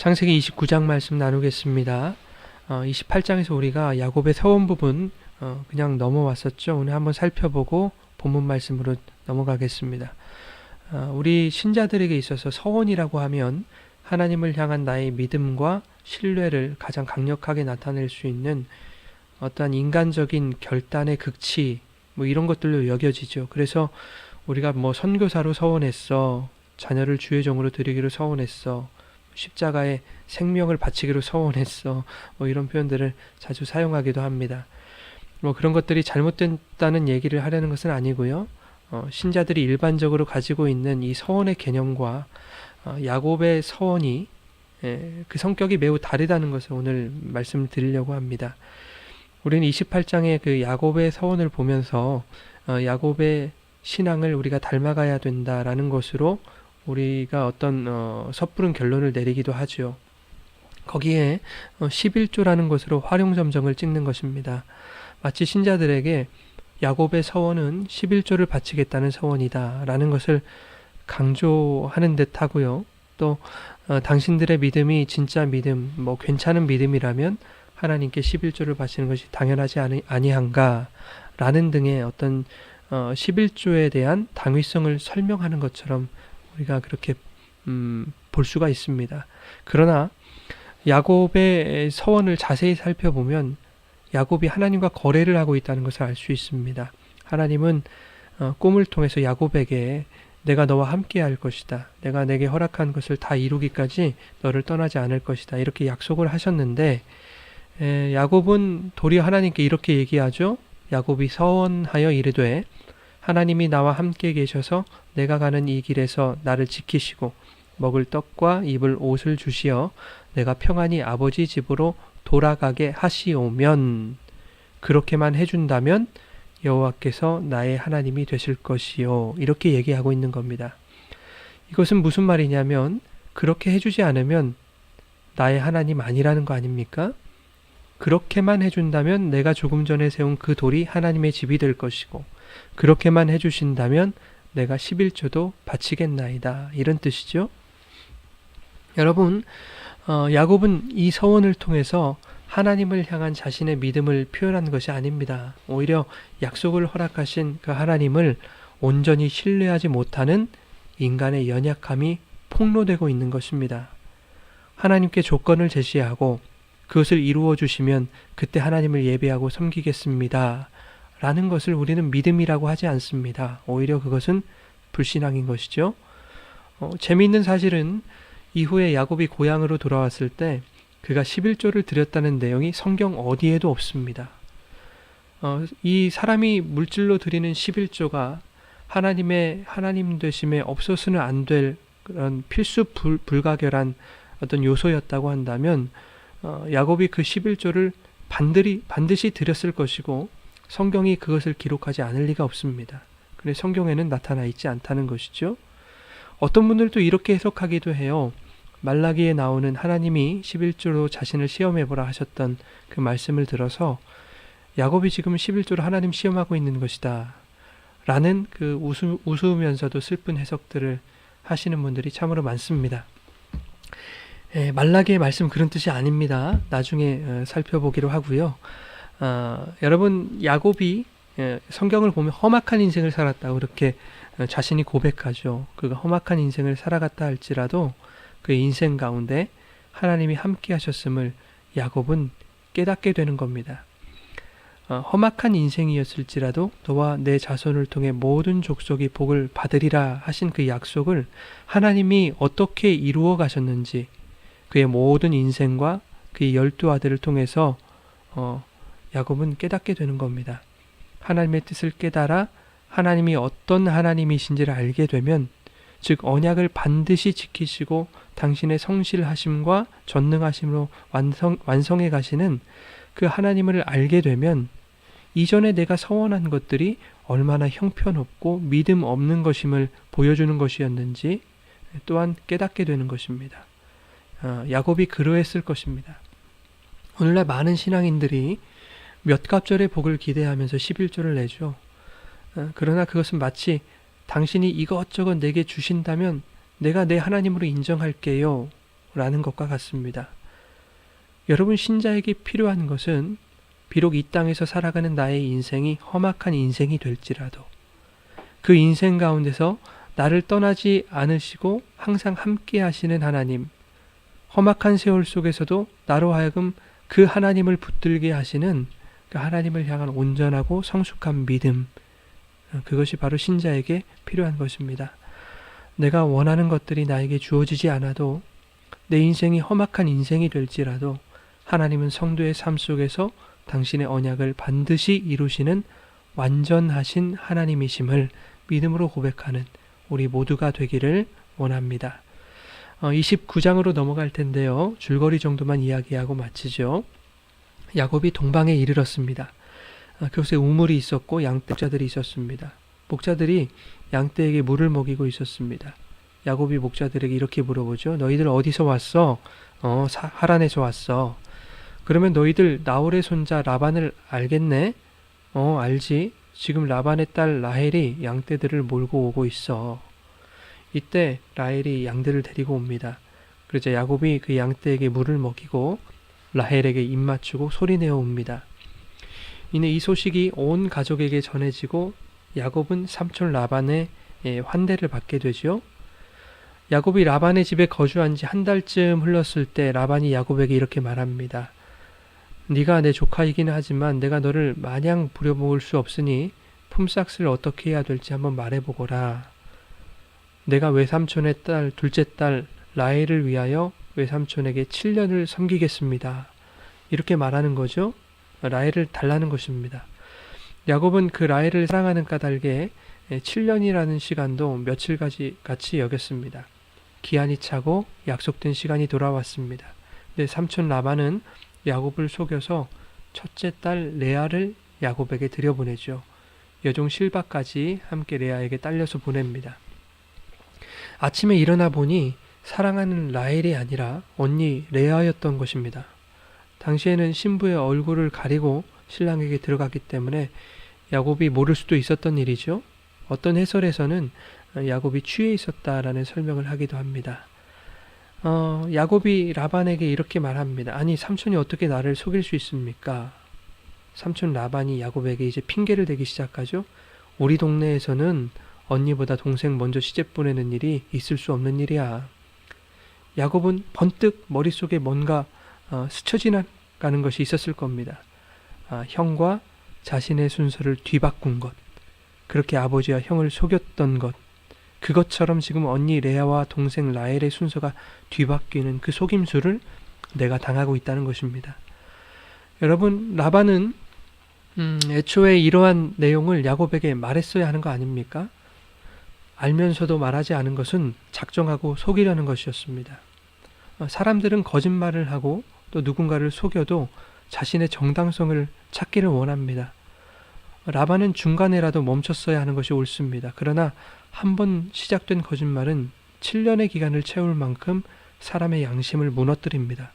창세기 29장 말씀 나누겠습니다. 28장에서 우리가 야곱의 서원 부분 그냥 넘어왔었죠. 오늘 한번 살펴보고 본문 말씀으로 넘어가겠습니다. 우리 신자들에게 있어서 서원이라고 하면 하나님을 향한 나의 믿음과 신뢰를 가장 강력하게 나타낼 수 있는 어떠한 인간적인 결단의 극치 이런 것들로 여겨지죠. 그래서 우리가 선교사로 서원했어, 자녀를 주의 종으로 드리기로 서원했어, 십자가에 생명을 바치기로 서원했어, 이런 표현들을 자주 사용하기도 합니다. 그런 것들이 잘못됐다는 얘기를 하려는 것은 아니고요. 신자들이 일반적으로 가지고 있는 이 서원의 개념과 야곱의 서원이 그 성격이 매우 다르다는 것을 오늘 말씀을 드리려고 합니다. 우리는 28장의 그 야곱의 서원을 보면서 야곱의 신앙을 우리가 닮아가야 된다라는 것으로 우리가 어떤 섣부른 결론을 내리기도 하죠. 거기에 11조라는 것으로 활용점정을 찍는 것입니다. 마치 신자들에게 야곱의 서원은 11조를 바치겠다는 서원이다 라는 것을 강조하는 듯 하고요. 또 당신들의 믿음이 진짜 믿음, 괜찮은 믿음이라면 하나님께 11조를 바치는 것이 당연하지 아니한가 라는 등의 어떤 11조에 대한 당위성을 설명하는 것처럼 우리가 그렇게 볼 수가 있습니다. 그러나 야곱의 서원을 자세히 살펴보면 야곱이 하나님과 거래를 하고 있다는 것을 알 수 있습니다. 하나님은 꿈을 통해서 야곱에게 내가 너와 함께 할 것이다, 내가 내게 허락한 것을 다 이루기까지 너를 떠나지 않을 것이다, 이렇게 약속을 하셨는데 야곱은 도리어 하나님께 이렇게 얘기하죠. 야곱이 서원하여 이르되 하나님이 나와 함께 계셔서 내가 가는 이 길에서 나를 지키시고 먹을 떡과 입을 옷을 주시어 내가 평안히 아버지 집으로 돌아가게 하시오면, 그렇게만 해준다면 여호와께서 나의 하나님이 되실 것이요, 이렇게 얘기하고 있는 겁니다. 이것은 무슨 말이냐면 그렇게 해주지 않으면 나의 하나님 아니라는 거 아닙니까? 그렇게만 해준다면 내가 조금 전에 세운 그 돌이 하나님의 집이 될 것이고, 그렇게만 해주신다면 내가 11조도 바치겠나이다, 이런 뜻이죠. 여러분, 야곱은 이 서원을 통해서 하나님을 향한 자신의 믿음을 표현한 것이 아닙니다. 오히려 약속을 허락하신 그 하나님을 온전히 신뢰하지 못하는 인간의 연약함이 폭로되고 있는 것입니다. 하나님께 조건을 제시하고 그것을 이루어 주시면 그때 하나님을 예배하고 섬기겠습니다 라는 것을 우리는 믿음이라고 하지 않습니다. 오히려 그것은 불신앙인 것이죠. 재미있는 사실은 이후에 야곱이 고향으로 돌아왔을 때 그가 11조를 드렸다는 내용이 성경 어디에도 없습니다. 이 사람이 물질로 드리는 11조가 하나님 되심에 없어서는 안 될 그런 필수 불가결한 어떤 요소였다고 한다면 야곱이 그 11조를 반드시 드렸을 것이고 성경이 그것을 기록하지 않을 리가 없습니다. 그런데 성경에는 나타나 있지 않다는 것이죠. 어떤 분들도 이렇게 해석하기도 해요. 말라기에 나오는 하나님이 11조로 자신을 시험해보라 하셨던 그 말씀을 들어서 야곱이 지금 11조로 하나님 시험하고 있는 것이다 라는 그 우스우면서도 슬픈 해석들을 하시는 분들이 참으로 많습니다. 말라기의 말씀 그런 뜻이 아닙니다. 나중에 살펴보기로 하고요. 여러분, 야곱이 성경을 보면 험악한 인생을 살았다고 그렇게 자신이 고백하죠. 그가 험악한 인생을 살아갔다 할지라도 그의 인생 가운데 하나님이 함께 하셨음을 야곱은 깨닫게 되는 겁니다. 험악한 인생이었을지라도 너와 내 자손을 통해 모든 족속이 복을 받으리라 하신 그 약속을 하나님이 어떻게 이루어 가셨는지 그의 모든 인생과 그의 12아들을 통해서 야곱은 깨닫게 되는 겁니다. 하나님의 뜻을 깨달아 하나님이 어떤 하나님이신지를 알게 되면, 즉 언약을 반드시 지키시고 당신의 성실하심과 전능하심으로 완성해 가시는 그 하나님을 알게 되면 이전에 내가 서원한 것들이 얼마나 형편없고 믿음 없는 것임을 보여주는 것이었는지 또한 깨닫게 되는 것입니다. 야곱이 그러했을 것입니다. 오늘날 많은 신앙인들이 몇 갑절의 복을 기대하면서 11조를 내죠. 그러나 그것은 마치 당신이 이것저것 내게 주신다면 내가 내 하나님으로 인정할게요 라는 것과 같습니다. 여러분, 신자에게 필요한 것은 비록 이 땅에서 살아가는 나의 인생이 험악한 인생이 될지라도 그 인생 가운데서 나를 떠나지 않으시고 항상 함께 하시는 하나님, 험악한 세월 속에서도 나로 하여금 그 하나님을 붙들게 하시는 그 하나님을 향한 온전하고 성숙한 믿음, 그것이 바로 신자에게 필요한 것입니다. 내가 원하는 것들이 나에게 주어지지 않아도 내 인생이 험악한 인생이 될지라도 하나님은 성도의 삶 속에서 당신의 언약을 반드시 이루시는 완전하신 하나님이심을 믿음으로 고백하는 우리 모두가 되기를 원합니다. 29장으로 넘어갈 텐데요. 줄거리 정도만 이야기하고 마치죠. 야곱이 동방에 이르렀습니다. 그곳에 우물이 있었고 양떼자들이 있었습니다. 목자들이 양떼에게 물을 먹이고 있었습니다. 야곱이 목자들에게 이렇게 물어보죠. 너희들 어디서 왔어? 하란에서 왔어. 그러면 너희들 나홀의 손자 라반을 알겠네? 알지. 지금 라반의 딸 라헬이 양떼들을 몰고 오고 있어. 이때 라헬이 양들을 데리고 옵니다. 그러자 야곱이 그 양떼에게 물을 먹이고 라헬에게 입 맞추고 소리내어 옵니다. 이내 이 소식이 온 가족에게 전해지고 야곱은 삼촌 라반의 환대를 받게 되죠. 야곱이 라반의 집에 거주한 지 한 달쯤 흘렀을 때 라반이 야곱에게 이렇게 말합니다. 네가 내 조카이기는 하지만 내가 너를 마냥 부려먹을 수 없으니 품삯을 어떻게 해야 될지 한번 말해보거라. 내가 외삼촌의 딸, 둘째 딸 라헬을 위하여 외삼촌에게 7년을 섬기겠습니다. 이렇게 말하는 거죠. 라헬을 달라는 것입니다. 야곱은 그 라헬을 사랑하는 까닭에 7년이라는 시간도 며칠까지 같이 여겼습니다. 기한이 차고 약속된 시간이 돌아왔습니다. 근데 삼촌 라반은 야곱을 속여서 첫째 딸 레아를 야곱에게 들여보내죠. 여종 실바까지 함께 레아에게 딸려서 보냅니다. 아침에 일어나 보니 사랑하는 라헬이 아니라 언니 레아였던 것입니다. 당시에는 신부의 얼굴을 가리고 신랑에게 들어갔기 때문에 야곱이 모를 수도 있었던 일이죠. 어떤 해설에서는 야곱이 취해 있었다라는 설명을 하기도 합니다. 야곱이 라반에게 이렇게 말합니다. 아니, 삼촌이 어떻게 나를 속일 수 있습니까? 삼촌 라반이 야곱에게 이제 핑계를 대기 시작하죠. 우리 동네에서는 언니보다 동생 먼저 시집 보내는 일이 있을 수 없는 일이야. 야곱은 번뜩 머릿속에 뭔가 스쳐 지나가는 것이 있었을 겁니다. 형과 자신의 순서를 뒤바꾼 것, 그렇게 아버지와 형을 속였던 것, 그것처럼 지금 언니 레아와 동생 라헬의 순서가 뒤바뀌는 그 속임수를 내가 당하고 있다는 것입니다. 여러분, 라반은 애초에 이러한 내용을 야곱에게 말했어야 하는 거 아닙니까? 알면서도 말하지 않은 것은 작정하고 속이려는 것이었습니다. 사람들은 거짓말을 하고 또 누군가를 속여도 자신의 정당성을 찾기를 원합니다. 라반은 중간에라도 멈췄어야 하는 것이 옳습니다. 그러나 한 번 시작된 거짓말은 7년의 기간을 채울 만큼 사람의 양심을 무너뜨립니다.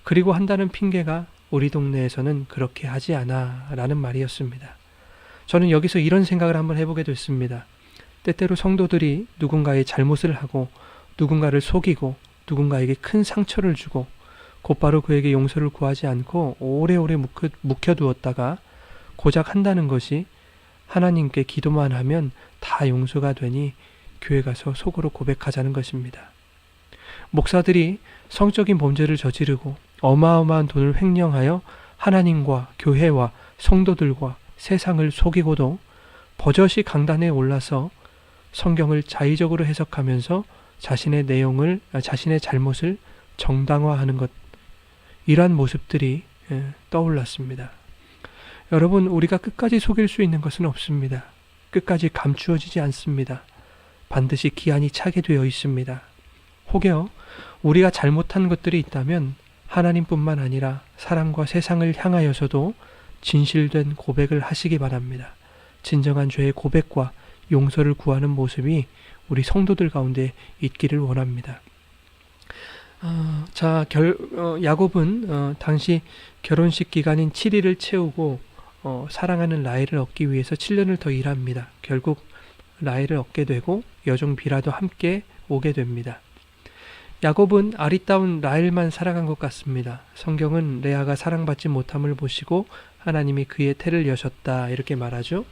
그리고 한다는 핑계가 우리 동네에서는 그렇게 하지 않아 라는 말이었습니다. 저는 여기서 이런 생각을 한번 해보게 됐습니다. 때때로 성도들이 누군가의 잘못을 하고 누군가를 속이고 누군가에게 큰 상처를 주고 곧바로 그에게 용서를 구하지 않고 오래오래 묵혀두었다가 고작 한다는 것이 하나님께 기도만 하면 다 용서가 되니 교회 가서 속으로 고백하자는 것입니다. 목사들이 성적인 범죄를 저지르고 어마어마한 돈을 횡령하여 하나님과 교회와 성도들과 세상을 속이고도 버젓이 강단에 올라서 성경을 자의적으로 해석하면서 자신의 잘못을 정당화하는 것, 이러한 모습들이 떠올랐습니다. 여러분, 우리가 끝까지 속일 수 있는 것은 없습니다. 끝까지 감추어지지 않습니다. 반드시 기한이 차게 되어 있습니다. 혹여 우리가 잘못한 것들이 있다면 하나님뿐만 아니라 사람과 세상을 향하여서도 진실된 고백을 하시기 바랍니다. 진정한 죄의 고백과 용서를 구하는 모습이 우리 성도들 가운데 있기를 원합니다. 야곱은 당시 결혼식 기간인 7일을 채우고 사랑하는 라헬을 얻기 위해서 7년을 더 일합니다. 결국 라헬을 얻게 되고 여종 비라도 함께 오게 됩니다. 야곱은 아리따운 라헬만 사랑한 것 같습니다. 성경은 레아가 사랑받지 못함을 보시고 하나님이 그의 태를 여셨다 이렇게 말하죠.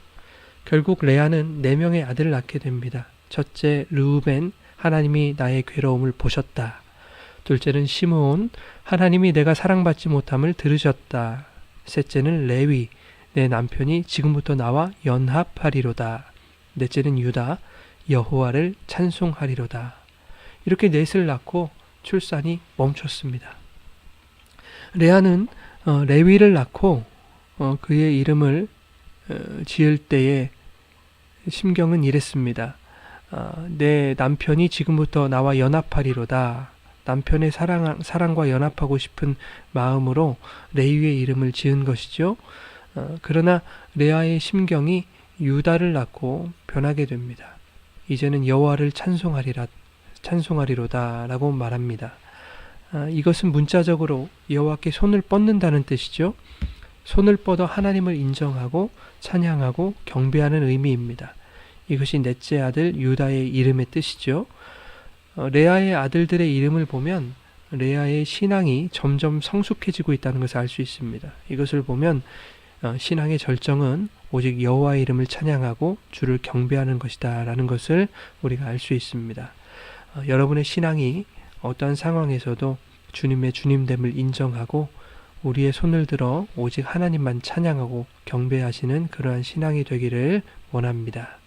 결국 레아는 4명의 아들을 낳게 됩니다. 첫째 르우벤, 하나님이 나의 괴로움을 보셨다. 둘째는 시므온, 하나님이 내가 사랑받지 못함을 들으셨다. 셋째는 레위, 내 남편이 지금부터 나와 연합하리로다. 넷째는 유다, 여호와를 찬송하리로다. 이렇게 넷을 낳고 출산이 멈췄습니다. 레아는 레위를 낳고 그의 이름을 지을 때에 심경은 이랬습니다. 내 남편이 지금부터 나와 연합하리로다. 남편의 사랑과 연합하고 싶은 마음으로 레위의 이름을 지은 것이죠. 그러나 레아의 심경이 유다를 낳고 변하게 됩니다. 이제는 여호와를 찬송하리로다 라고 말합니다. 이것은 문자적으로 여호와께 손을 뻗는다는 뜻이죠. 손을 뻗어 하나님을 인정하고 찬양하고 경배하는 의미입니다. 이것이 넷째 아들 유다의 이름의 뜻이죠. 레아의 아들들의 이름을 보면 레아의 신앙이 점점 성숙해지고 있다는 것을 알 수 있습니다. 이것을 보면 신앙의 절정은 오직 여호와의 이름을 찬양하고 주를 경배하는 것이다 라는 것을 우리가 알 수 있습니다. 여러분의 신앙이 어떠한 상황에서도 주님의 주님됨을 인정하고 우리의 손을 들어 오직 하나님만 찬양하고 경배하시는 그러한 신앙이 되기를 원합니다.